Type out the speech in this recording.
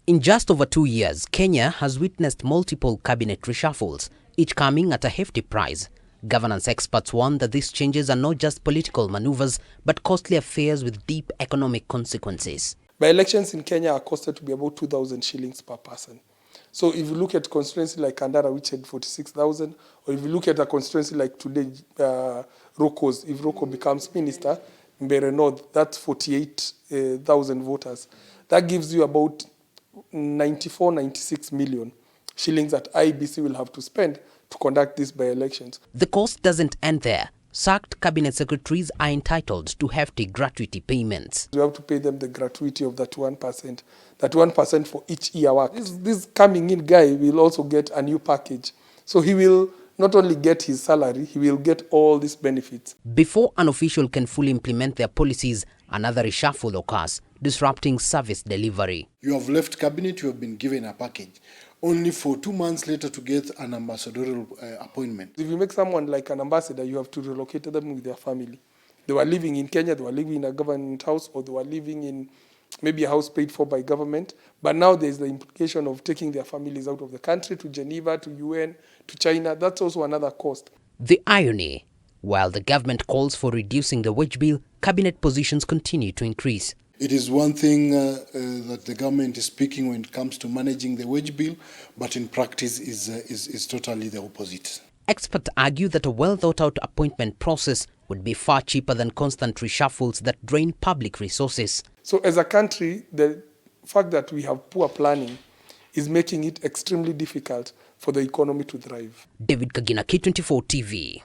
In just over 2 years, Kenya has witnessed multiple cabinet reshuffles, each coming at a hefty price. Governance experts warn that these changes are not just political maneuvers, but costly affairs with deep economic consequences. By-elections in Kenya are costed to be about 2,000 shillings per person. So if you look at constituency like Kandara, which had 46,000, or if you look at a constituency like today, Roko's, if Roko becomes minister, Mbeere North, that's 48,000 voters. That gives you about 96 million shillings that IEBC will have to spend to conduct these by-elections. The cost doesn't end there. Sacked cabinet secretaries are entitled to hefty gratuity payments. You have to pay them the gratuity of that 1%. That 1% for each year work. This coming in guy will also get a new package. So he will not only get his salary, he will get all these benefits. Before an official can fully implement their policies, another reshuffle occurs, disrupting service delivery. You have left cabinet, you have been given a package, only for 2 months later to get an ambassadorial appointment. If you make someone like an ambassador, you have to relocate them with their family. They were living in Kenya, they were living in a government house, or they were living in maybe a house paid for by government. But now there's the implication of taking their families out of the country to Geneva, to UN, to China. That's also another cost. The irony, while the government calls for reducing the wage bill, cabinet positions continue to increase. It is one thing that the government is speaking when it comes to managing the wage bill, but in practice is totally the opposite. Experts argue that a well-thought-out appointment process would be far cheaper than constant reshuffles that drain public resources. So as a country, the fact that we have poor planning is making it extremely difficult for the economy to thrive. David Kagina, K24 TV.